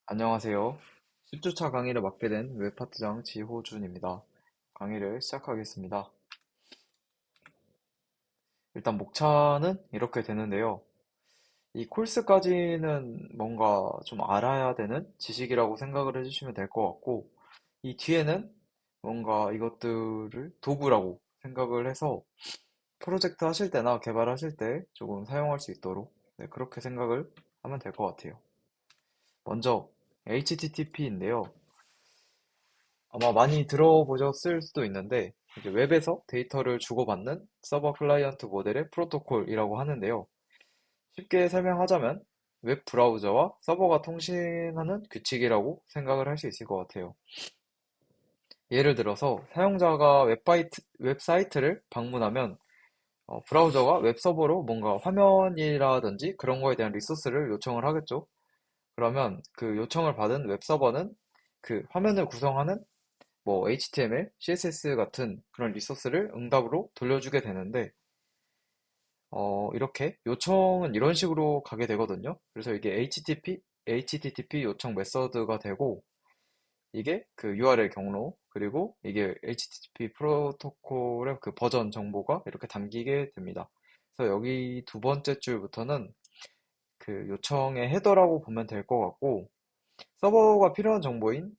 안녕하세요. 10주차 강의를 맡게 된 웹파트장 지호준입니다. 강의를 시작하겠습니다. 일단 목차는 이렇게 되는데요. 이 콜스까지는 뭔가 좀 알아야 되는 지식이라고 생각을 해주시면 될 것 같고, 이 뒤에는 뭔가 이것들을 도구라고 생각을 해서 프로젝트 하실 때나 개발하실 때 조금 사용할 수 있도록 네, 그렇게 생각을 하면 될 것 같아요. 먼저 HTTP인데요. 아마 많이 들어보셨을 수도 있는데, 이제 웹에서 데이터를 주고받는 서버 클라이언트 모델의 프로토콜이라고 하는데요. 쉽게 설명하자면 웹 브라우저와 서버가 통신하는 규칙이라고 생각을 할 수 있을 것 같아요. 예를 들어서 사용자가 웹사이트를 방문하면 브라우저가 웹서버로 뭔가 화면이라든지 그런 거에 대한 리소스를 요청을 하겠죠. 그러면 그 요청을 받은 웹서버는 그 화면을 구성하는 뭐 HTML, CSS 같은 그런 리소스를 응답으로 돌려주게 되는데 이렇게 요청은 이런 식으로 가게 되거든요. 그래서 이게 HTTP 요청 메서드가 되고 이게 그 URL 경로 그리고 이게 HTTP 프로토콜의 그 버전 정보가 이렇게 담기게 됩니다. 그래서 여기 두 번째 줄부터는 그 요청의 헤더라고 보면 될 것 같고 서버가 필요한 정보인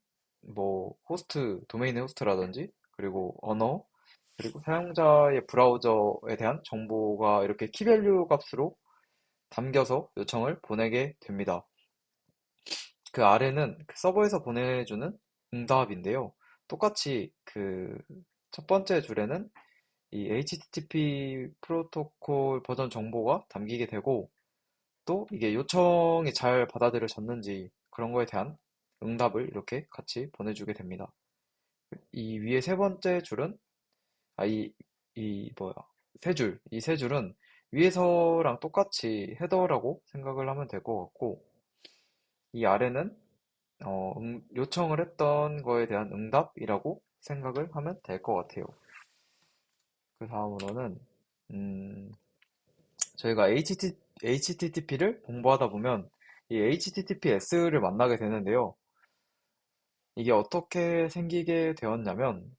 뭐 호스트, 도메인의 호스트라든지 그리고 언어 그리고 사용자의 브라우저에 대한 정보가 이렇게 키밸류 값으로 담겨서 요청을 보내게 됩니다. 그 아래는 그 서버에서 보내주는 응답인데요. 똑같이 그 첫 번째 줄에는 이 HTTP 프로토콜 버전 정보가 담기게 되고 또 이게 요청이 잘 받아들여졌는지 그런 거에 대한 응답을 이렇게 같이 보내주게 됩니다. 이 위에 세 번째 줄은 아, 뭐야, 이 세 줄은 위에서랑 똑같이 헤더라고 생각을 하면 될 것 같고, 이 아래는, 요청을 했던 거에 대한 응답이라고 생각을 하면 될 것 같아요. 그 다음으로는, 음, 저희가 HTTP를 공부하다 보면 이 HTTPS를 만나게 되는데요. 이게 어떻게 생기게 되었냐면,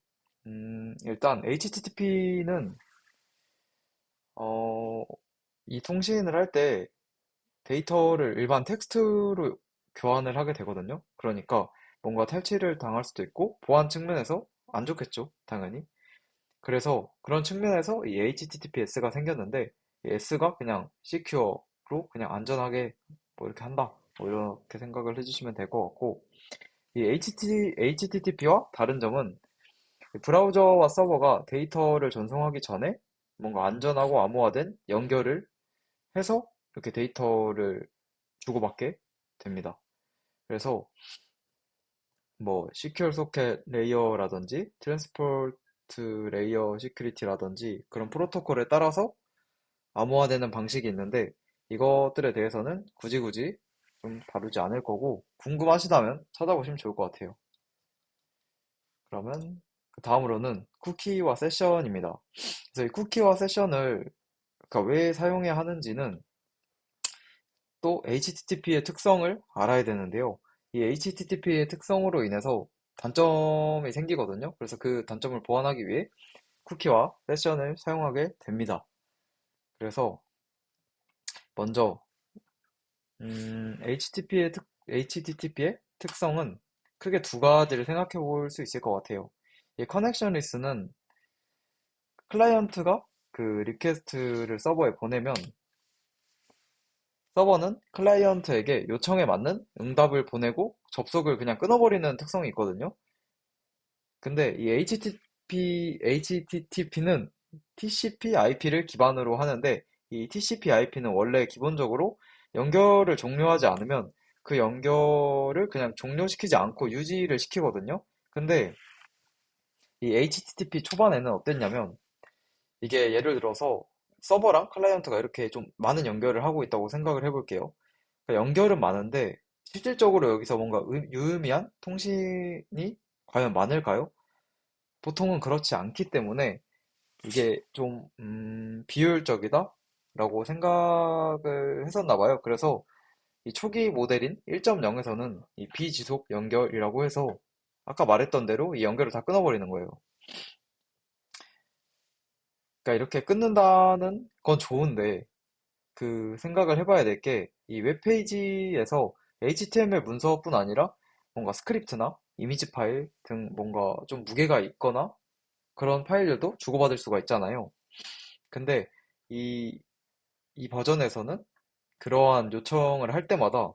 일단 HTTP는 이 통신을 할 때 데이터를 일반 텍스트로 교환을 하게 되거든요. 그러니까 뭔가 탈취를 당할 수도 있고 보안 측면에서 안 좋겠죠, 당연히. 그래서 그런 측면에서 이 HTTPS가 생겼는데 이 S가 그냥 Secure로 그냥 안전하게 뭐 이렇게 한다. 뭐 이렇게 생각을 해주시면 될 것 같고 이 HTTP와 다른 점은 브라우저와 서버가 데이터를 전송하기 전에 뭔가 안전하고 암호화된 연결을 해서 이렇게 데이터를 주고받게 됩니다. 그래서 뭐 시큐어 소켓 레이어라든지 트랜스포트 레이어 시큐리티라든지 그런 프로토콜에 따라서 암호화되는 방식이 있는데 이것들에 대해서는 굳이 좀 다루지 않을 거고 궁금하시다면 찾아보시면 좋을 것 같아요. 그러면 그 다음으로는 쿠키와 세션입니다. 그래서 이 쿠키와 세션을 그러니까 왜 사용해야 하는지는 또 HTTP의 특성을 알아야 되는데요. 이 HTTP의 특성으로 인해서 단점이 생기거든요. 그래서 그 단점을 보완하기 위해 쿠키와 세션을 사용하게 됩니다. 그래서 먼저 HTTP의 특성은 크게 두 가지를 생각해 볼 수 있을 것 같아요. 이 커넥션 리스는 클라이언트가 그 리퀘스트를 서버에 보내면 서버는 클라이언트에게 요청에 맞는 응답을 보내고 접속을 그냥 끊어버리는 특성이 있거든요. 근데 이 HTTP는 TCP/IP를 기반으로 하는데 이 TCP/IP는 원래 기본적으로 연결을 종료하지 않으면 그 연결을 그냥 종료시키지 않고 유지를 시키거든요. 근데 이 HTTP 초반에는 어땠냐면 이게 예를 들어서 서버랑 클라이언트가 이렇게 좀 많은 연결을 하고 있다고 생각을 해볼게요. 그러니까 연결은 많은데 실질적으로 여기서 뭔가 유의미한 통신이 과연 많을까요? 보통은 그렇지 않기 때문에 이게 좀 비효율적이다라고 생각을 했었나 봐요. 그래서 이 초기 모델인 1.0에서는 이 비지속 연결이라고 해서 아까 말했던 대로 이 연결을 다 끊어버리는 거예요. 그러니까 이렇게 끊는다는 건 좋은데 그 생각을 해봐야 될 게 이 웹페이지에서 HTML 문서뿐 아니라 뭔가 스크립트나 이미지 파일 등 뭔가 좀 무게가 있거나 그런 파일들도 주고받을 수가 있잖아요. 근데 이, 이 버전에서는 그러한 요청을 할 때마다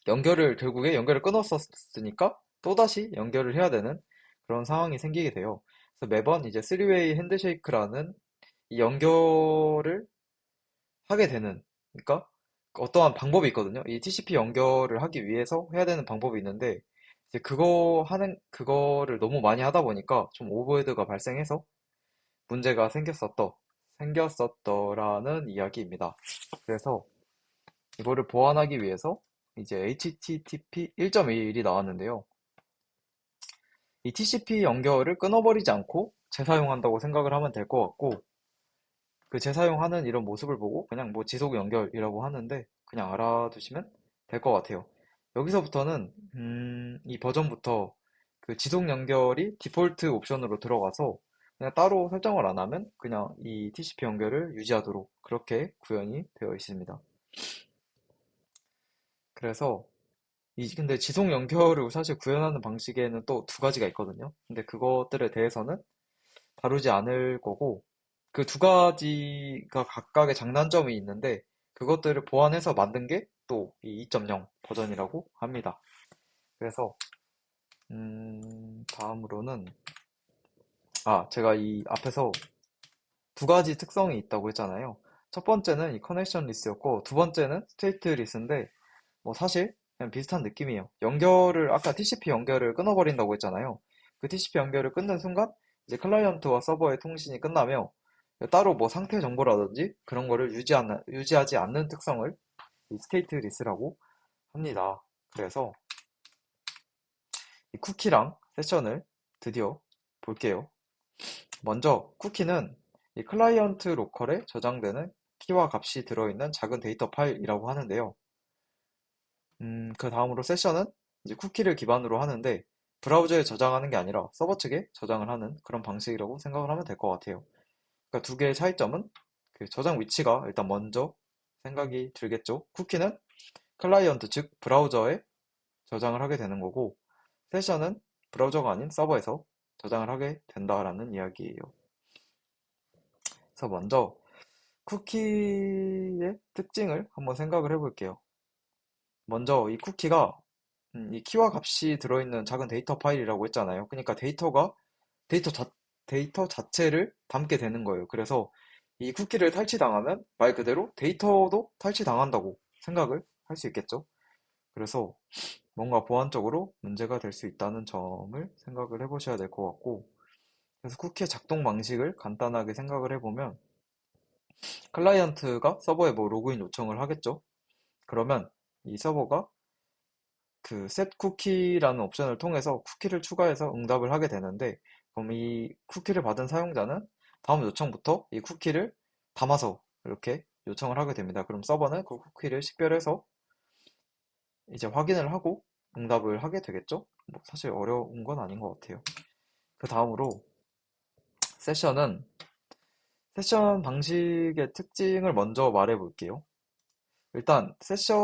결국에 연결을 끊었었으니까 또다시 연결을 해야 되는 그런 상황이 생기게 돼요. 그래서 매번 이제 3웨이 핸드쉐이크라는 이 연결을 하게 되는, 그러니까 어떠한 방법이 있거든요. 이 TCP 연결을 하기 위해서 해야 되는 방법이 있는데, 이제 그거를 너무 많이 하다 보니까 좀 오버헤드가 발생해서 문제가 생겼었더라는 이야기입니다. 그래서 이거를 보완하기 위해서 이제 HTTP 1.1이 나왔는데요. 이 TCP 연결을 끊어버리지 않고 재사용한다고 생각을 하면 될 것 같고, 그 재사용하는 이런 모습을 보고 그냥 뭐 지속 연결이라고 하는데 그냥 알아두시면 될 것 같아요. 여기서부터는 이 버전부터 그 지속 연결이 디폴트 옵션으로 들어가서 그냥 따로 설정을 안 하면 그냥 이 TCP 연결을 유지하도록 그렇게 구현이 되어 있습니다. 그래서 근데 지속 연결을 사실 구현하는 방식에는 또 두 가지가 있거든요. 근데 그것들에 대해서는 다루지 않을 거고, 그 두 가지가 각각의 장단점이 있는데, 그것들을 보완해서 만든 게 또 이 2.0 버전이라고 합니다. 그래서, 다음으로는, 제가 이 앞에서 두 가지 특성이 있다고 했잖아요. 첫 번째는 이 커넥션 리스였고, 두 번째는 스테이트 리스인데, 뭐 사실 그냥 비슷한 느낌이에요. 아까 TCP 연결을 끊어버린다고 했잖아요. 그 TCP 연결을 끊는 순간 이제 클라이언트와 서버의 통신이 끝나며 따로 뭐 상태 정보라든지 그런 거를 유지하지 않는 특성을 이 스테이트 리스라고 합니다. 그래서 이 쿠키랑 세션을 드디어 볼게요. 먼저 쿠키는 이 클라이언트 로컬에 저장되는 키와 값이 들어있는 작은 데이터 파일이라고 하는데요. 그 다음으로 세션은 이제 쿠키를 기반으로 하는데 브라우저에 저장하는 게 아니라 서버 측에 저장을 하는 그런 방식이라고 생각을 하면 될 것 같아요. 그러니까 두 개의 차이점은 그 저장 위치가 일단 먼저 생각이 들겠죠. 쿠키는 클라이언트 즉 브라우저에 저장을 하게 되는 거고 세션은 브라우저가 아닌 서버에서 저장을 하게 된다라는 이야기예요. 그래서 먼저 쿠키의 특징을 한번 생각을 해볼게요. 먼저 이 쿠키가 이 키와 값이 들어있는 작은 데이터 파일이라고 했잖아요. 그러니까 데이터 자, 데이터 자체를 담게 되는 거예요. 그래서 이 쿠키를 탈취당하면 말 그대로 데이터도 탈취당한다고 생각을 할 수 있겠죠. 그래서 뭔가 보안적으로 문제가 될 수 있다는 점을 생각을 해보셔야 될 것 같고, 그래서 쿠키의 작동 방식을 간단하게 생각을 해보면 클라이언트가 서버에 뭐 로그인 요청을 하겠죠. 그러면 이 서버가 그 set 쿠키라는 옵션을 통해서 쿠키를 추가해서 응답을 하게 되는데, 그럼 이 쿠키를 받은 사용자는 다음 요청부터 이 쿠키를 담아서 이렇게 요청을 하게 됩니다. 그럼 서버는 그 쿠키를 식별해서 이제 확인을 하고 응답을 하게 되겠죠? 뭐 사실 어려운 건 아닌 것 같아요. 그 다음으로 세션은 세션 방식의 특징을 먼저 말해 볼게요. 일단 세션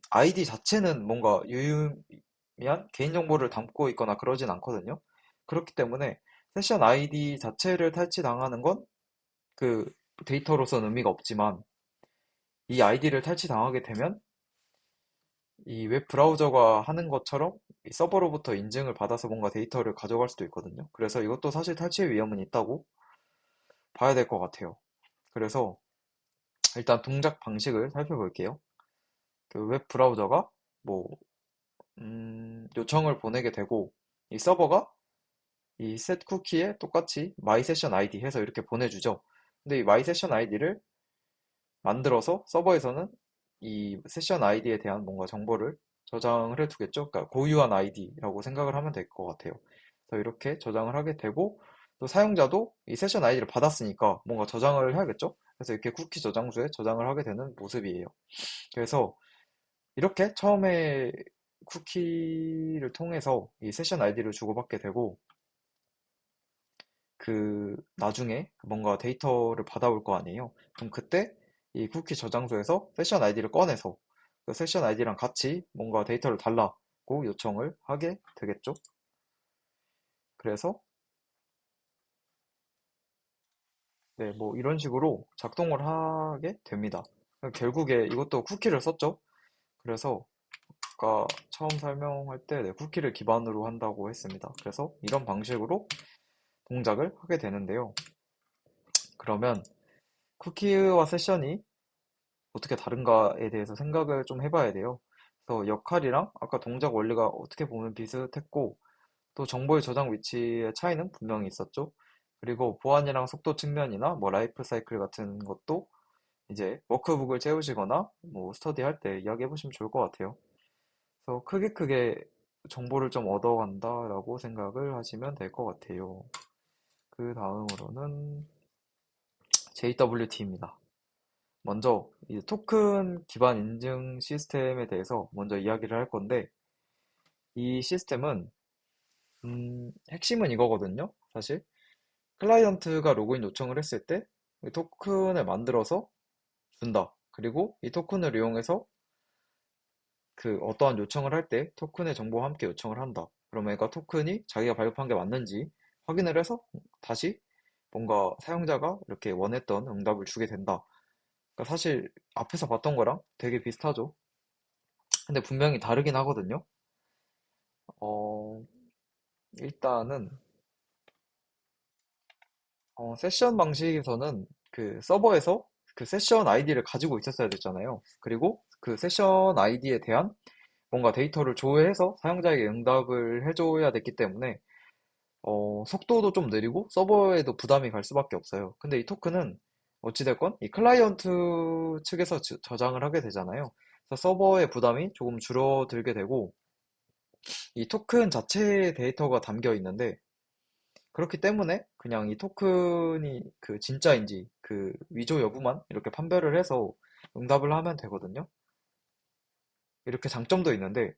아이디 자체는 뭔가 유의미한 개인정보를 담고 있거나 그러진 않거든요. 그렇기 때문에 세션 아이디 자체를 탈취당하는 건 그 데이터로서는 의미가 없지만 이 아이디를 탈취당하게 되면 이 웹 브라우저가 하는 것처럼 이 서버로부터 인증을 받아서 뭔가 데이터를 가져갈 수도 있거든요. 그래서 이것도 사실 탈취의 위험은 있다고 봐야 될 것 같아요. 그래서 일단 동작 방식을 살펴볼게요. 그 웹 브라우저가 뭐 요청을 보내게 되고 이 서버가 이 set 쿠키에 똑같이 my session ID 해서 이렇게 보내주죠. 근데 이 my session ID를 만들어서 서버에서는 이 세션 아이디에 대한 뭔가 정보를 저장을 해두겠죠. 그러니까 고유한 아이디라고 생각을 하면 될 것 같아요. 그래서 이렇게 저장을 하게 되고 또 사용자도 이 세션 아이디를 받았으니까 뭔가 저장을 해야겠죠. 그래서 이렇게 쿠키 저장소에 저장을 하게 되는 모습이에요. 그래서 이렇게 처음에 쿠키를 통해서 이 세션 아이디를 주고받게 되고, 그 나중에 뭔가 데이터를 받아올 거 아니에요. 그럼 그때 이 쿠키 저장소에서 세션 아이디를 꺼내서 그 세션 아이디랑 같이 뭔가 데이터를 달라고 요청을 하게 되겠죠. 그래서 네, 뭐 이런 식으로 작동을 하게 됩니다. 결국에 이것도 쿠키를 썼죠. 그래서 아까 처음 설명할 때 네, 쿠키를 기반으로 한다고 했습니다. 그래서 이런 방식으로 동작을 하게 되는데요. 그러면 쿠키와 세션이 어떻게 다른가에 대해서 생각을 좀 해봐야 돼요. 그래서 역할이랑 아까 동작 원리가 어떻게 보면 비슷했고, 또 정보의 저장 위치의 차이는 분명히 있었죠. 그리고 보안이랑 속도 측면이나 뭐 라이프 사이클 같은 것도 이제 워크북을 채우시거나 뭐 스터디 할 때 이야기해 보시면 좋을 것 같아요. 그래서 크게 정보를 좀 얻어간다라고 생각을 하시면 될 것 같아요. 그 다음으로는 JWT입니다. 먼저 이 토큰 기반 인증 시스템에 대해서 먼저 이야기를 할 건데, 이 시스템은 핵심은 이거거든요. 사실 클라이언트가 로그인 요청을 했을 때 이 토큰을 만들어서 준다. 그리고 이 토큰을 이용해서 그 어떠한 요청을 할 때 토큰의 정보와 함께 요청을 한다. 그러면 얘가 토큰이 자기가 발급한 게 맞는지 확인을 해서 다시 뭔가 사용자가 이렇게 원했던 응답을 주게 된다. 그러니까 사실 앞에서 봤던 거랑 되게 비슷하죠. 근데 분명히 다르긴 하거든요. 어, 일단은 세션 방식에서는 그 서버에서 그 세션 아이디를 가지고 있었어야 됐잖아요. 그리고 그 세션 아이디에 대한 뭔가 데이터를 조회해서 사용자에게 응답을 해줘야 됐기 때문에 속도도 좀 느리고 서버에도 부담이 갈 수밖에 없어요. 근데 이 토큰은 어찌됐건 이 클라이언트 측에서 저장을 하게 되잖아요. 그래서 서버의 부담이 조금 줄어들게 되고, 이 토큰 자체의 데이터가 담겨 있는데, 그렇기 때문에 그냥 이 토큰이 그 진짜인지 그 위조 여부만 이렇게 판별을 해서 응답을 하면 되거든요. 이렇게 장점도 있는데,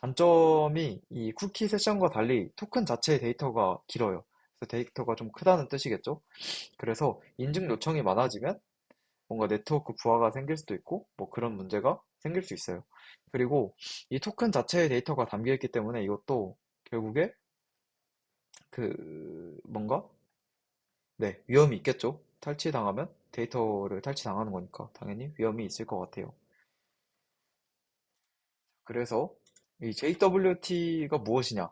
단점이 이 쿠키 세션과 달리 토큰 자체의 데이터가 길어요. 그래서 데이터가 좀 크다는 뜻이겠죠. 그래서 인증 요청이 많아지면 뭔가 네트워크 부하가 생길 수도 있고 뭐 그런 문제가 생길 수 있어요. 그리고 이 토큰 자체의 데이터가 담겨 있기 때문에 이것도 결국에 그 뭔가 네, 위험이 있겠죠. 탈취당하면 데이터를 탈취당하는 거니까 당연히 위험이 있을 것 같아요. 그래서 이 JWT가 무엇이냐를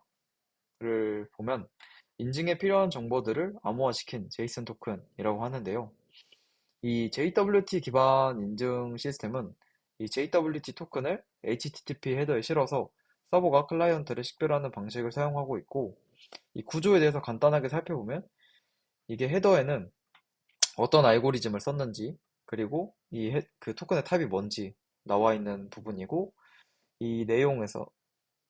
보면 인증에 필요한 정보들을 암호화시킨 제이슨 토큰이라고 하는데요. 이 JWT 기반 인증 시스템은 이 JWT 토큰을 HTTP 헤더에 실어서 서버가 클라이언트를 식별하는 방식을 사용하고 있고, 이 구조에 대해서 간단하게 살펴보면 이게 헤더에는 어떤 알고리즘을 썼는지, 그리고 그 토큰의 타입이 뭔지 나와 있는 부분이고, 이 내용에서,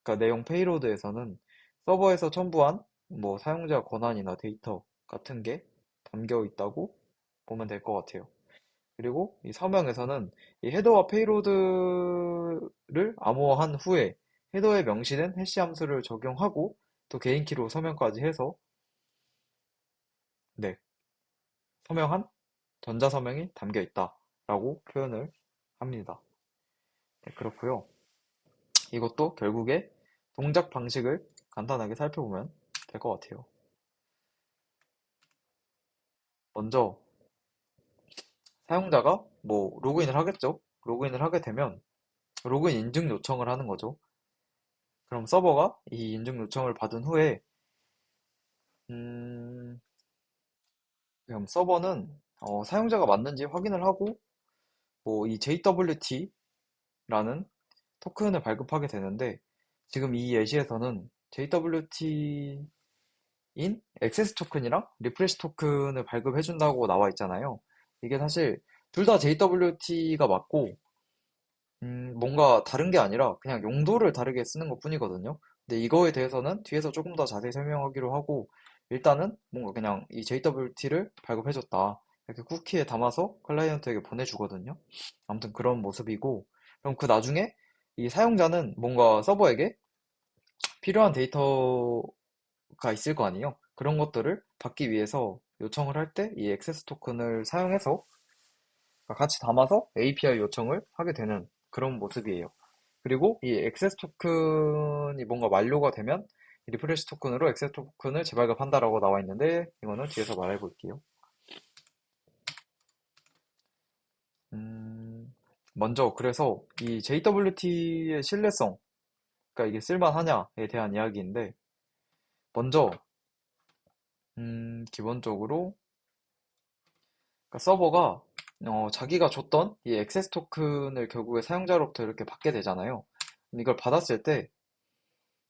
그러니까 내용 페이로드에서는 서버에서 첨부한 뭐 사용자 권한이나 데이터 같은 게 담겨 있다고 보면 될 것 같아요. 그리고 이 서명에서는 이 헤더와 페이로드를 암호화한 후에 헤더에 명시된 해시 함수를 적용하고 또 개인키로 서명까지 해서 네, 서명한 전자서명이 담겨 있다라고 표현을 합니다. 네, 그렇고요. 이것도 결국에 동작 방식을 간단하게 살펴보면 될 것 같아요. 먼저 사용자가 뭐 로그인을 하겠죠? 로그인을 하게 되면 로그인 인증 요청을 하는 거죠. 그럼 서버가 이 인증 요청을 받은 후에 음, 그럼 서버는 사용자가 맞는지 확인을 하고 뭐 이 JWT라는 토큰을 발급하게 되는데, 지금 이 예시에서는 JWT인 액세스 토큰이랑 리프레시 토큰을 발급해 준다고 나와 있잖아요. 이게 사실 둘 다 JWT가 맞고 뭔가 다른 게 아니라 그냥 용도를 다르게 쓰는 것뿐이거든요. 근데 이거에 대해서는 뒤에서 조금 더 자세히 설명하기로 하고, 일단은 뭔가 그냥 이 JWT를 발급해줬다. 이렇게 쿠키에 담아서 클라이언트에게 보내주거든요. 아무튼 그런 모습이고, 그럼 그 나중에 이 사용자는 뭔가 서버에게 필요한 데이터가 있을 거 아니에요. 그런 것들을 받기 위해서 요청을 할 때 이 액세스 토큰을 사용해서 같이 담아서 API 요청을 하게 되는 그런 모습이에요. 그리고 이 액세스 토큰이 뭔가 완료가 되면 이 리프레시 토큰으로 액세스 토큰을 재발급한다라고 나와 있는데 이거는 뒤에서 말해 볼게요. 음, 먼저 그래서 이 JWT의 신뢰성, 그러니까 이게 쓸만하냐에 대한 이야기인데 먼저 기본적으로 그러니까 서버가 자기가 줬던 이 액세스 토큰을 결국에 사용자로부터 이렇게 받게 되잖아요. 이걸 받았을 때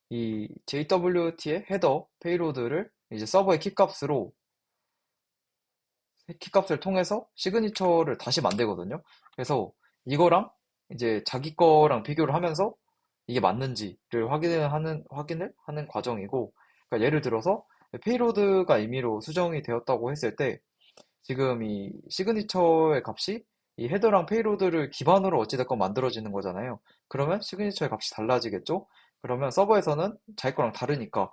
이 JWT의 헤더 페이로드를 이제 서버의 키값을 통해서 시그니처를 다시 만들거든요. 그래서 이거랑 이제 자기 거랑 비교를 하면서 이게 맞는지를 확인을 하는 과정이고, 그러니까 예를 들어서 페이로드가 임의로 수정이 되었다고 했을 때 지금 이 시그니처의 값이 이 헤더랑 페이로드를 기반으로 어찌됐건 만들어지는 거잖아요. 그러면 시그니처의 값이 달라지겠죠? 그러면 서버에서는 자기 거랑 다르니까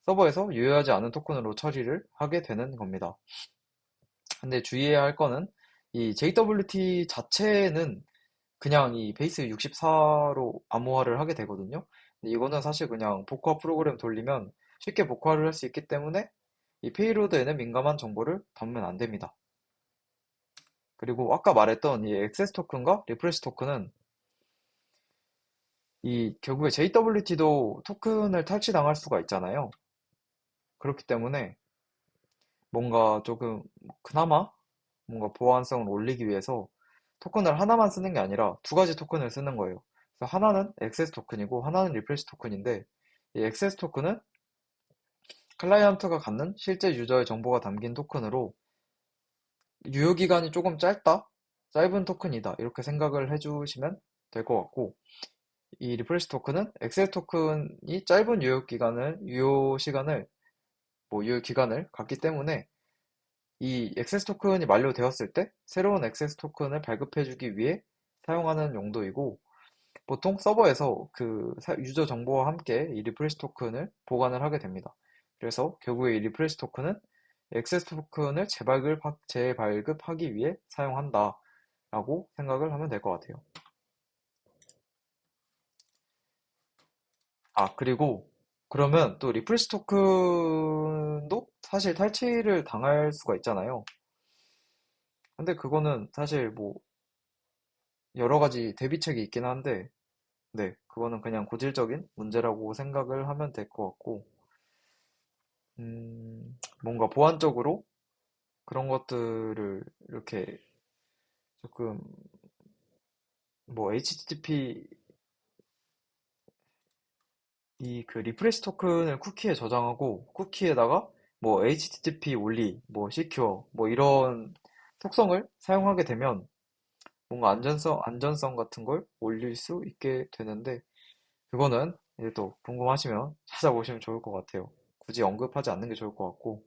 서버에서 유효하지 않은 토큰으로 처리를 하게 되는 겁니다. 근데 주의해야 할 거는 이 JWT 자체는 그냥 이 베이스 64로 암호화를 하게 되거든요. 근데 이거는 사실 그냥 복화 프로그램 돌리면 쉽게 복화를 할 수 있기 때문에 이 페이로드에는 민감한 정보를 담으면 안 됩니다. 그리고 아까 말했던 이 액세스 토큰과 리프레시 토큰은 이 결국에 JWT도 토큰을 탈취당할 수가 있잖아요. 그렇기 때문에 뭔가 조금 그나마 뭔가 보안성을 올리기 위해서 토큰을 하나만 쓰는 게 아니라 두 가지 토큰을 쓰는 거예요. 그래서 하나는 액세스 토큰이고 하나는 리프레시 토큰인데 이 액세스 토큰은 클라이언트가 갖는 실제 유저의 정보가 담긴 토큰으로 유효기간이 조금 짧은 토큰이다. 이렇게 생각을 해주시면 될 것 같고 이 리프레시 토큰은 엑셀 토큰이 짧은 유효 기간을 갖기 때문에 이 액세스 토큰이 만료되었을 때 새로운 액세스 토큰을 발급해주기 위해 사용하는 용도이고 보통 서버에서 그 유저 정보와 함께 이 리프레시 토큰을 보관을 하게 됩니다. 그래서 결국에 이 리프레시 토큰은 액세스 토큰을 재발급하기 위해 사용한다라고 생각을 하면 될 것 같아요. 아, 그리고 그러면 또 리프레시 토큰도 사실 탈취를 당할 수가 있잖아요. 근데 그거는 사실 뭐 여러 가지 대비책이 있긴 한데, 네, 그거는 그냥 고질적인 문제라고 생각을 하면 될 것 같고, 뭔가 보안적으로 그런 것들을 이렇게 조금 뭐 HTTP 이 그 리프레시 토큰을 쿠키에 저장하고 쿠키에다가 뭐 HTTP only, 뭐 secure, 뭐 이런 속성을 사용하게 되면 뭔가 안전성 같은 걸 올릴 수 있게 되는데 그거는 이제 또 궁금하시면 찾아보시면 좋을 것 같아요. 굳이 언급하지 않는 게 좋을 것 같고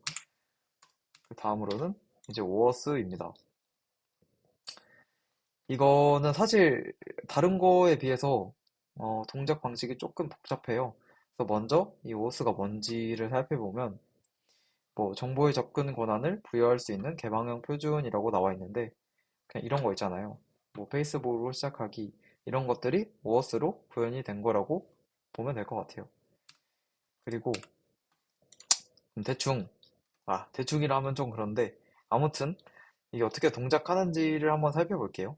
그 다음으로는 이제 오어스입니다. 이거는 사실 다른 거에 비해서 동작 방식이 조금 복잡해요. 그래서 먼저 이 오어스가 뭔지를 살펴보면 뭐 정보의 접근 권한을 부여할 수 있는 개방형 표준이라고 나와 있는데 그냥 이런 거 있잖아요. 뭐 페이스북으로 시작하기 이런 것들이 오어스로 구현이 된 거라고 보면 될 것 같아요. 그리고 대충 대충이라 하면 좀 그런데 아무튼 이게 어떻게 동작하는지를 한번 살펴볼게요.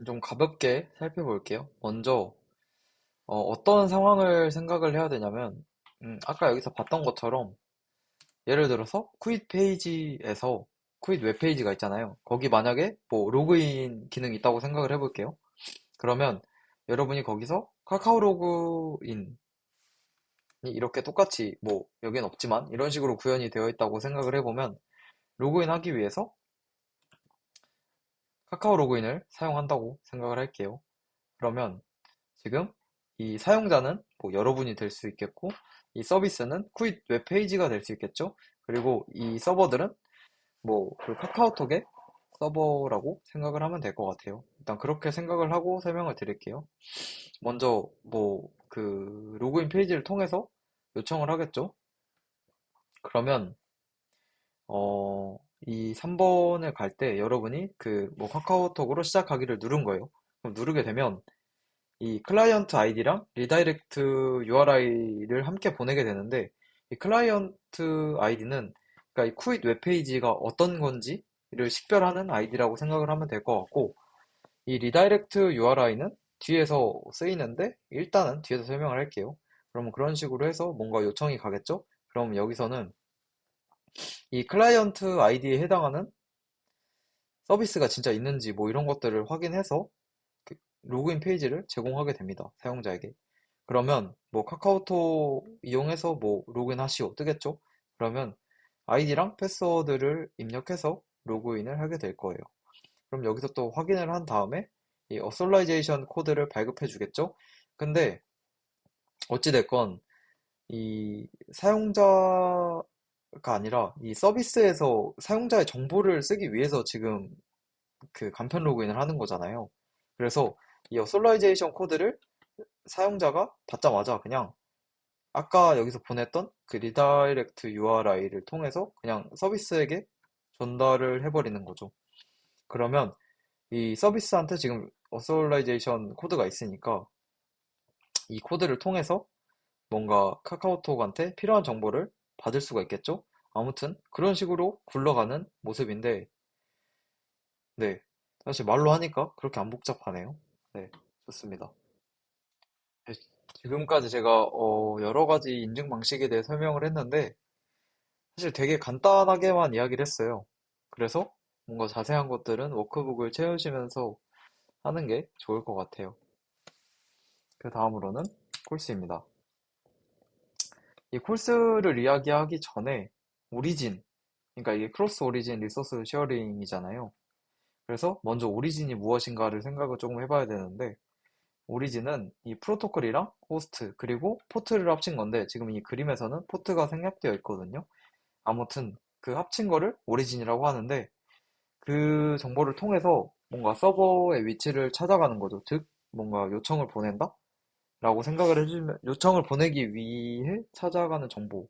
좀 가볍게 살펴볼게요. 먼저 떤 상황을 생각을 해야 되냐면 아까 여기서 봤던 것처럼 예를 들어서 퀴즈 페이지에서 퀴즈 웹페이지가 있잖아요. 거기 만약에 뭐 로그인 기능이 있다고 생각을 해볼게요. 그러면 여러분이 거기서 카카오 로그인이 이렇게 똑같이 뭐 여긴 없지만 이런 식으로 구현이 되어 있다고 생각을 해보면 로그인하기 위해서 카카오 로그인을 사용한다고 생각을 할게요. 그러면 지금 이 사용자는 뭐 여러분이 될 수 있겠고 이 서비스는 퀴즈 웹페이지가 될 수 있겠죠. 그리고 이 서버들은 뭐 그 카카오톡에 서버라고 생각을 하면 될 것 같아요. 일단 그렇게 생각을 하고 설명을 드릴게요. 먼저 뭐 그 로그인 페이지를 통해서 요청을 하겠죠. 그러면 이 3번을 갈 때 여러분이 그 뭐 카카오톡으로 시작하기를 누른 거예요. 그럼 누르게 되면 이 클라이언트 아이디랑 리다이렉트 URI를 함께 보내게 되는데 이 클라이언트 아이디는 그러니까 이 쿠잇 웹페이지가 어떤 건지를 식별하는 아이디라고 생각을 하면 될 것 같고 이 리다이렉트 URI는 뒤에서 쓰이는데 일단은 뒤에서 설명을 할게요. 그러면 그런 식으로 해서 뭔가 요청이 가겠죠? 그럼 여기서는 이 클라이언트 아이디에 해당하는 서비스가 진짜 있는지 뭐 이런 것들을 확인해서 그 로그인 페이지를 제공하게 됩니다. 사용자에게. 그러면 뭐 카카오톡 이용해서 뭐 로그인 하시오 뜨겠죠? 그러면 아이디랑 패스워드를 입력해서 로그인을 하게 될 거예요. 그럼 여기서 또 확인을 한 다음에 이 어솔라이제이션 코드를 발급해 주겠죠? 근데 어찌됐건 이 사용자가 아니라 이 서비스에서 사용자의 정보를 쓰기 위해서 지금 그 간편 로그인을 하는 거잖아요. 그래서 이 어솔라이제이션 코드를 사용자가 받자마자 그냥 아까 여기서 보냈던 그 리다이렉트 URI를 통해서 그냥 서비스에게 전달을 해버리는 거죠. 그러면 이 서비스한테 지금 어솔라이제이션 코드가 있으니까 이 코드를 통해서 뭔가 카카오톡한테 필요한 정보를 받을 수가 있겠죠? 아무튼 그런 식으로 굴러가는 모습인데 네. 사실 말로 하니까 그렇게 안 복잡하네요. 네, 좋습니다. 네, 지금까지 제가 여러 가지 인증 방식에 대해 설명을 했는데 사실 되게 간단하게만 이야기를 했어요. 그래서 뭔가 자세한 것들은 워크북을 채우시면서 하는 게 좋을 것 같아요. 그 다음으로는 콜스입니다. 이 콜스를 이야기하기 전에 오리진, 그러니까 이게 크로스 오리진 리소스 쉐어링이잖아요. 그래서 먼저 오리진이 무엇인가를 생각을 조금 해봐야 되는데 오리진은 이 프로토콜이랑 호스트 그리고 포트를 합친 건데 지금 이 그림에서는 포트가 생략되어 있거든요. 아무튼 그 합친 거를 오리진이라고 하는데 그 정보를 통해서 뭔가 서버의 위치를 찾아가는 거죠. 즉 뭔가 요청을 보낸다? 라고 생각을 해주면 요청을 보내기 위해 찾아가는 정보.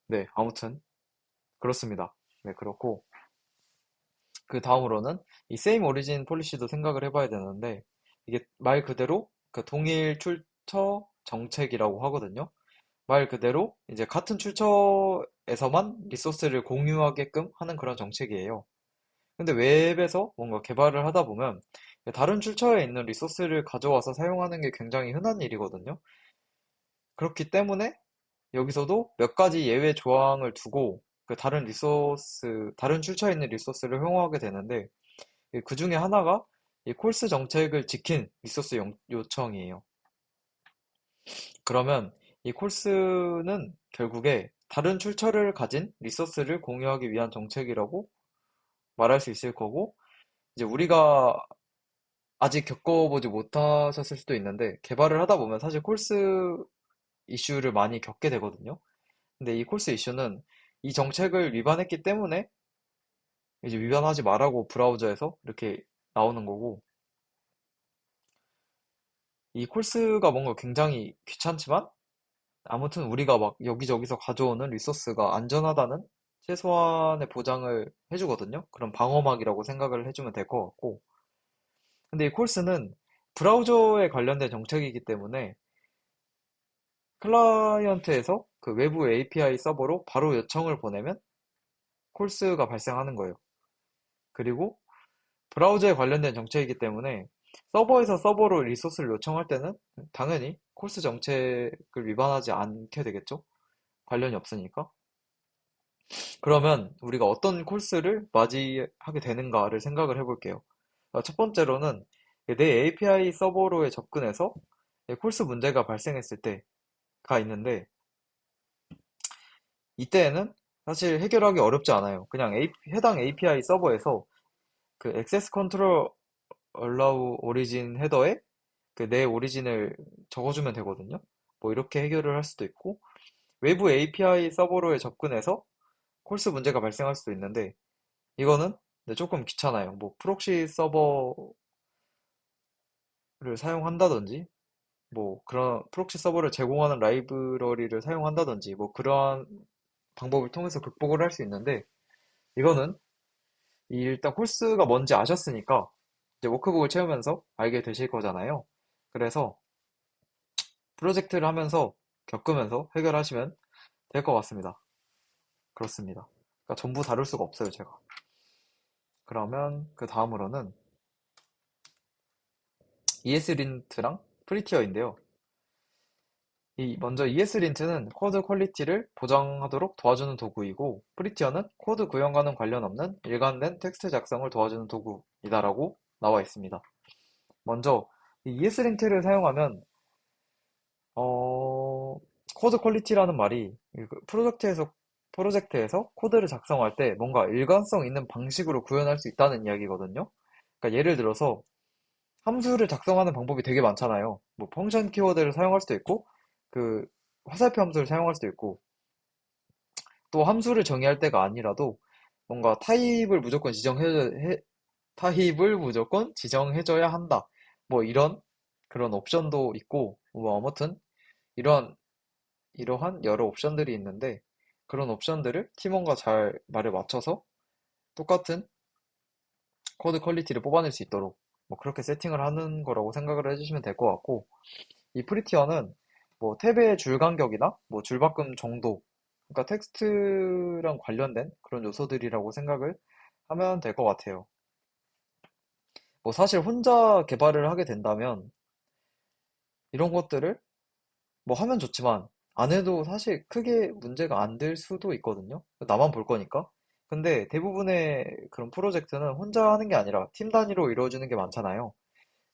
네, 아무튼 그렇습니다. 네, 그렇고 그 다음으로는 이 same origin policy도 생각을 해봐야 되는데 이게 말 그대로 그 동일 출처 정책이라고 하거든요. 말 그대로 이제 같은 출처에서만 리소스를 공유하게끔 하는 그런 정책이에요. 근데 웹에서 뭔가 개발을 하다 보면 다른 출처에 있는 리소스를 가져와서 사용하는 게 굉장히 흔한 일이거든요. 그렇기 때문에 여기서도 몇 가지 예외 조항을 두고 그 다른 출처에 있는 리소스를 활용하게 되는데 그 중에 하나가 이 콜스 정책을 지킨 리소스 요청이에요. 그러면 이 콜스는 결국에 다른 출처를 가진 리소스를 공유하기 위한 정책이라고 말할 수 있을 거고, 이제 우리가 아직 겪어보지 못하셨을 수도 있는데, 개발을 하다 보면 사실 콜스 이슈를 많이 겪게 되거든요. 근데 이 콜스 이슈는 이 정책을 위반했기 때문에 이제 위반하지 말라고 브라우저에서 이렇게 나오는 거고, 이 콜스가 뭔가 굉장히 귀찮지만 아무튼 우리가 막 여기저기서 가져오는 리소스가 안전하다는 최소한의 보장을 해주거든요. 그럼 방어막이라고 생각을 해주면 될 것 같고. 근데 이 콜스는 브라우저에 관련된 정책이기 때문에 클라이언트에서 그 외부 API 서버로 바로 요청을 보내면 콜스가 발생하는 거예요. 그리고 브라우저에 관련된 정책이기 때문에 서버에서 서버로 리소스를 요청할 때는 당연히 콜스 정책을 위반하지 않게 되겠죠? 관련이 없으니까. 그러면 우리가 어떤 콜스를 맞이하게 되는가를 생각을 해볼게요. 첫 번째로는 내 API 서버로에 접근해서 콜스 문제가 발생했을 때가 있는데 이때에는 사실 해결하기 어렵지 않아요. 그냥 해당 API 서버에서 그 access control allow origin 헤더에 그 내 오리진을 적어주면 되거든요. 뭐 이렇게 해결을 할 수도 있고 외부 API 서버로에 접근해서 콜스 문제가 발생할 수도 있는데 이거는 근데 조금 귀찮아요. 뭐 프록시 서버를 사용한다든지 뭐 그런 프록시 서버를 제공하는 라이브러리를 사용한다든지 뭐 그러한 방법을 통해서 극복을 할 수 있는데 이거는 일단 코스가 뭔지 아셨으니까 이제 워크북을 채우면서 알게 되실 거잖아요. 그래서 프로젝트를 하면서 겪으면서 해결하시면 될 것 같습니다. 그렇습니다. 그러니까 전부 다룰 수가 없어요, 제가. 그러면 그 다음으로는 ESLint랑 프리티어인데요. 먼저 ESLint는 코드 퀄리티를 보장하도록 도와주는 도구이고, 프리티어는 코드 구현과는 관련 없는 일관된 텍스트 작성을 도와주는 도구이다라고 나와 있습니다. 먼저 이 ESLint를 사용하면 어, 코드 퀄리티라는 말이 프로젝트에서 코드를 작성할 때 뭔가 일관성 있는 방식으로 구현할 수 있다는 이야기거든요. 그러니까 예를 들어서 함수를 작성하는 방법이 되게 많잖아요. 뭐 펑션 키워드를 사용할 수도 있고, 그 화살표 함수를 사용할 수도 있고, 또 함수를 정의할 때가 아니라도 뭔가 타입을 무조건 지정해줘야 한다. 뭐 이런 그런 옵션도 있고, 뭐 아무튼 이런 이러한 여러 옵션들이 있는데 그런 옵션들을 팀원과 잘 말을 맞춰서 똑같은 코드 퀄리티를 뽑아낼 수 있도록 뭐 그렇게 세팅을 하는 거라고 생각을 해주시면 될 것 같고 이 프리티어는 뭐 탭의 줄 간격이나 뭐 줄바꿈 정도 그러니까 텍스트랑 관련된 그런 요소들이라고 생각을 하면 될 것 같아요. 뭐 사실 혼자 개발을 하게 된다면 이런 것들을 뭐 하면 좋지만 안 해도 사실 크게 문제가 안 될 수도 있거든요. 나만 볼 거니까. 근데 대부분의 그런 프로젝트는 혼자 하는 게 아니라 팀 단위로 이루어지는 게 많잖아요.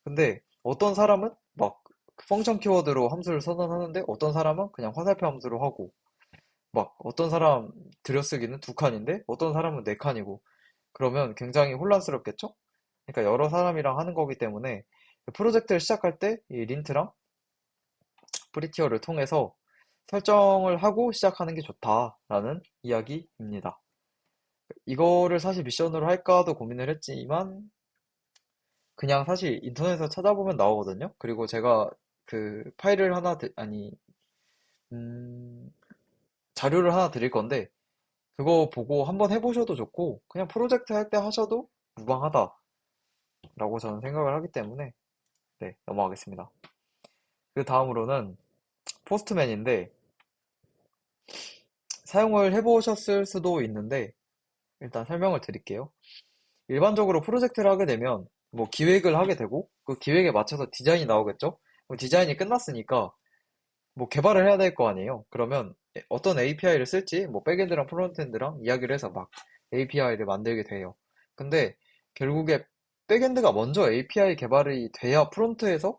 근데 어떤 사람은 막 펑션 키워드로 함수를 선언하는데 어떤 사람은 그냥 화살표 함수로 하고 막 어떤 사람 들여쓰기는 두 칸인데 어떤 사람은 네 칸이고 그러면 굉장히 혼란스럽겠죠? 그러니까 여러 사람이랑 하는 거기 때문에 프로젝트를 시작할 때 이 린트랑 프리티어를 통해서 설정을 하고 시작하는 게 좋다라는 이야기입니다. 이거를 사실 미션으로 할까도 고민을 했지만 그냥 사실 인터넷에서 찾아보면 나오거든요. 그리고 제가 그 파일을 하나 음, 자료를 하나 드릴 건데 그거 보고 한번 해보셔도 좋고 그냥 프로젝트 할 때 하셔도 무방하다라고 저는 생각을 하기 때문에 네, 넘어가겠습니다. 그 다음으로는 포스트맨인데 사용을 해보셨을 수도 있는데 일단 설명을 드릴게요. 일반적으로 프로젝트를 하게 되면 뭐 기획을 하게 되고 그 기획에 맞춰서 디자인이 나오겠죠? 그럼 디자인이 끝났으니까 뭐 개발을 해야 될 거 아니에요? 그러면 어떤 API를 쓸지 뭐 백엔드랑 프론트엔드랑 이야기를 해서 막 API를 만들게 돼요. 근데 결국에 백엔드가 먼저 API 개발이 돼야 프론트에서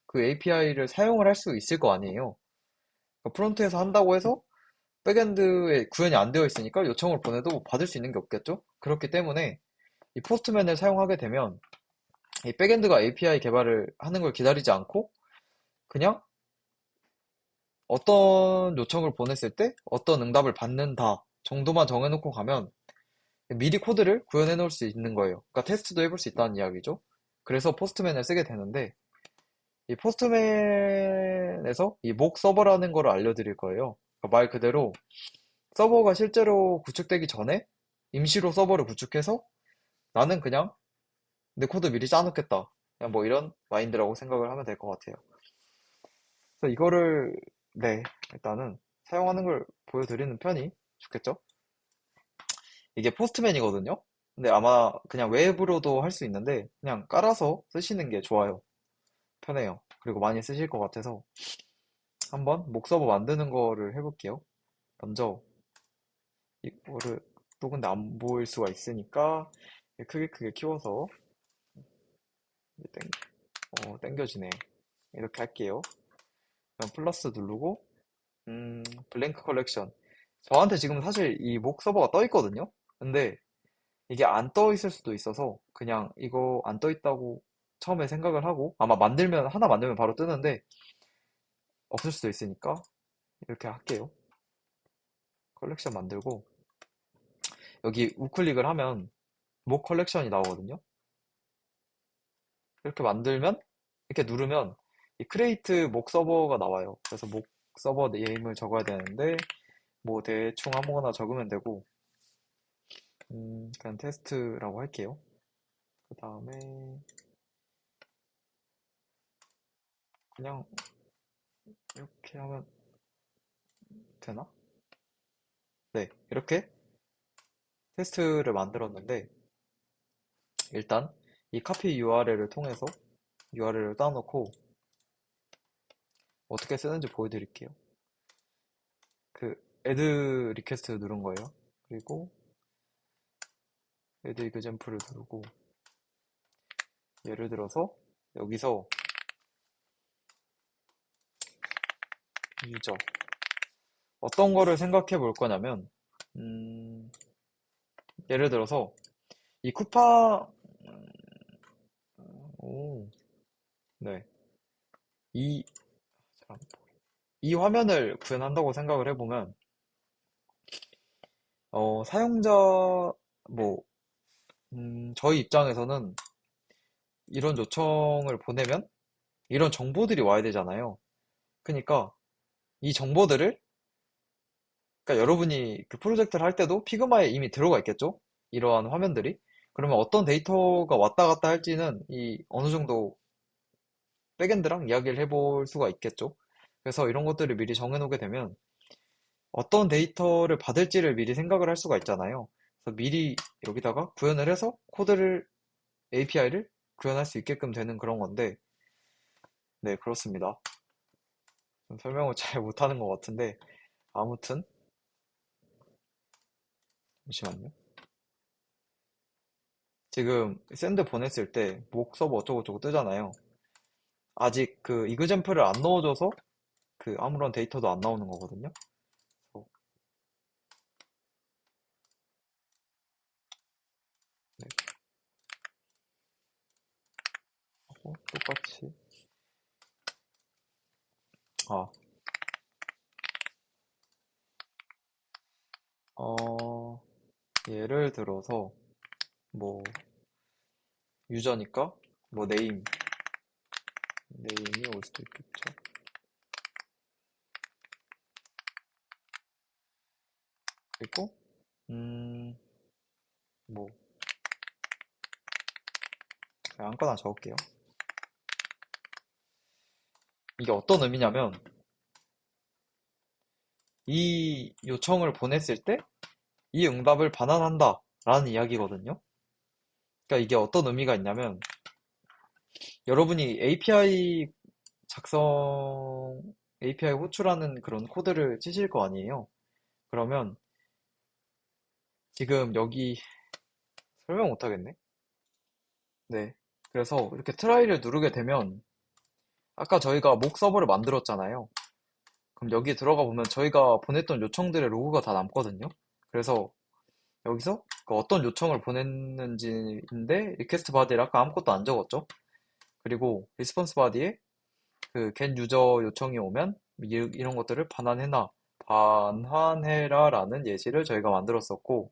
그 API를 사용을 할 수 있을 거 아니에요? 그러니까 프론트에서 한다고 해서 백엔드에 구현이 안 되어 있으니까 요청을 보내도 뭐 받을 수 있는 게 없겠죠? 그렇기 때문에 이 포스트맨을 사용하게 되면 이 백엔드가 API 개발을 하는 걸 기다리지 않고 그냥 어떤 요청을 보냈을 때 어떤 응답을 받는다 정도만 정해놓고 가면 미리 코드를 구현해 놓을 수 있는 거예요. 그러니까 테스트도 해볼 수 있다는 이야기죠. 그래서 포스트맨을 쓰게 되는데 이 포스트맨에서 이 목 서버라는 걸 알려드릴 거예요. 그러니까 말 그대로 서버가 실제로 구축되기 전에 임시로 서버를 구축해서 나는 그냥 내 코드 미리 짜놓겠다. 그냥 뭐 이런 마인드라고 생각을 하면 될 것 같아요. 그래서 이거를, 네, 일단은 사용하는 걸 보여드리는 편이 좋겠죠? 이게 포스트맨이거든요? 근데 아마 그냥 웹으로도 할 수 있는데, 그냥 깔아서 쓰시는 게 좋아요. 편해요. 그리고 많이 쓰실 것 같아서 한번 목 서버 만드는 거를 해볼게요. 먼저, 이거를 또 근데 안 보일 수가 있으니까 크게 키워서 땡겨지네. 이렇게 할게요. 그럼 플러스 누르고, 블랭크 컬렉션. 저한테 지금 사실 이 목 서버가 떠 있거든요? 근데 이게 안 떠 있을 수도 있어서 그냥 이거 안 떠 있다고 처음에 생각을 하고 아마 하나 만들면 바로 뜨는데 없을 수도 있으니까 이렇게 할게요. 컬렉션 만들고 여기 우클릭을 하면 목 컬렉션이 나오거든요. 이렇게 만들면, 이렇게 누르면 이 크레이트 목 서버가 나와요. 그래서 목 서버 네임을 적어야 되는데 뭐 대충 아무거나 적으면 되고, 그냥 테스트라고 할게요. 그 다음에 그냥 이렇게 하면 되나? 네, 이렇게 테스트를 만들었는데 일단 이 카피 URL을 통해서 URL을 따놓고 어떻게 쓰는지 보여드릴게요. 그 add 리퀘스트 누른 거예요. 그리고 add example을 누르고 예를 들어서 여기서 유저 어떤 거를 생각해 볼 거냐면 음, 예를 들어서 이 쿠파 오, 네. 이, 잠깐, 이 화면을 구현한다고 생각을 해보면 사용자 뭐 저희 입장에서는 이런 요청을 보내면 이런 정보들이 와야 되잖아요. 그러니까 이 정보들을 그러니까 여러분이 그 프로젝트를 할 때도 피그마에 이미 들어가 있겠죠? 이러한 화면들이. 그러면 어떤 데이터가 왔다 갔다 할지는 이 어느 정도 백엔드랑 이야기를 해볼 수가 있겠죠? 그래서 이런 것들을 미리 정해놓게 되면 어떤 데이터를 받을지를 미리 생각을 할 수가 있잖아요. 그래서 미리 여기다가 구현을 해서 코드를, API를 구현할 수 있게끔 되는 그런 건데, 네, 그렇습니다. 좀 설명을 잘 못하는 것 같은데, 아무튼, 잠시만요. 지금 샌드 보냈을 때, 목 서버 어쩌고저쩌고 뜨잖아요. 아직 그 이그젠플을 안 넣어줘서 그 아무런 데이터도 안 나오는 거거든요. 그래서, 네, 하고 똑같이, 아, 어, 예를 들어서, 뭐, 유저니까, 뭐, 네임이 올 수도 있겠죠. 그리고, 음, 뭐, 그냥 아무거나 적을게요. 이게 어떤 의미냐면, 이 요청을 보냈을 때, 이 응답을 반환한다. 라는 이야기거든요. 그러니까 이게 어떤 의미가 있냐면, 여러분이 API 호출하는 그런 코드를 치실 거 아니에요. 그러면, 지금 여기, 설명 못 하겠네? 네. 그래서 이렇게 트라이를 누르게 되면, 아까 저희가 목 서버를 만들었잖아요. 그럼 여기 들어가 보면 저희가 보냈던 요청들의 로그가 다 남거든요. 그래서 여기서 그 어떤 요청을 보냈는지인데 리퀘스트 바디에 아까 아무것도 안 적었죠. 그리고 리스폰스 바디에 그 get 유저 요청이 오면 이런 것들을 반환해라 라는 예시를 저희가 만들었었고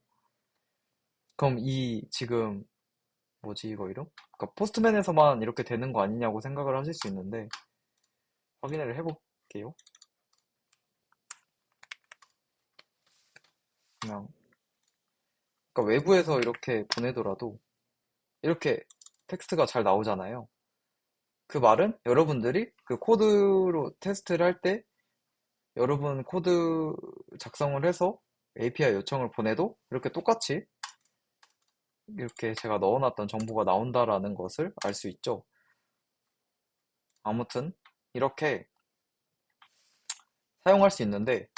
그럼 이 지금 뭐지 이거 이름? 그러니까 포스트맨에서만 이렇게 되는 거 아니냐고 생각을 하실 수 있는데 확인을 해볼게요. 그냥 그러니까 외부에서 이렇게 보내더라도 이렇게 텍스트가 잘 나오잖아요. 그 말은 여러분들이 그 코드로 테스트를 할 때 여러분 코드 작성을 해서 API 요청을 보내도 이렇게 똑같이 이렇게 제가 넣어놨던 정보가 나온다라는 것을 알 수 있죠. 아무튼 이렇게 사용할 수 있는데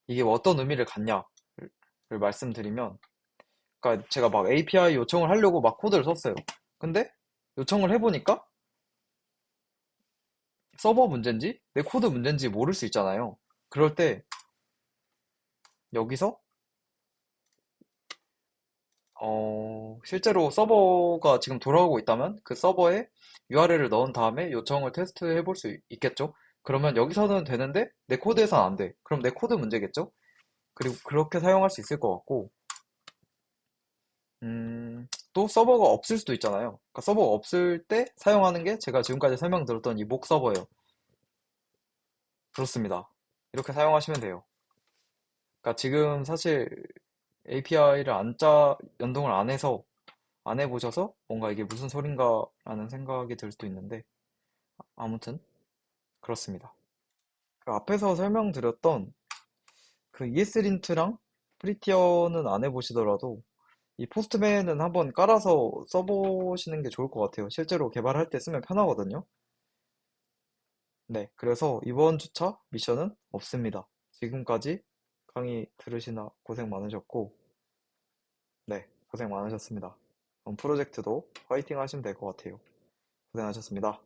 이게 어떤 의미를 갖냐를 말씀드리면 그러니까 제가 막 API 요청을 하려고 막 코드를 썼어요. 근데 요청을 해보니까 서버 문제인지 내 코드 문제인지 모를 수 있잖아요. 그럴 때 여기서 실제로 서버가 지금 돌아오고 있다면 그 서버에 URL을 넣은 다음에 요청을 테스트해 볼 수 있겠죠? 그러면 여기서는 되는데 내 코드에서는 안 돼. 그럼 내 코드 문제겠죠? 그리고 그렇게 사용할 수 있을 것 같고 또 서버가 없을 수도 있잖아요. 그러니까 서버가 없을 때 사용하는 게 제가 지금까지 설명드렸던 이 목 서버예요. 그렇습니다. 이렇게 사용하시면 돼요. 그러니까 지금 사실 API를 연동을 안 해서, 안 해보셔서 뭔가 이게 무슨 소린가 라는 생각이 들 수도 있는데, 아무튼, 그렇습니다. 그 앞에서 설명드렸던 그 ESLint랑 프리티어는 안 해보시더라도, 이 포스트맨은 한번 깔아서 써보시는 게 좋을 것 같아요. 실제로 개발할 때 쓰면 편하거든요. 네, 그래서 이번 주차 미션은 없습니다. 지금까지 강의 들으시나 고생 많으셨고, 네, 고생 많으셨습니다. 그럼 프로젝트도 화이팅 하시면 될 것 같아요. 고생하셨습니다.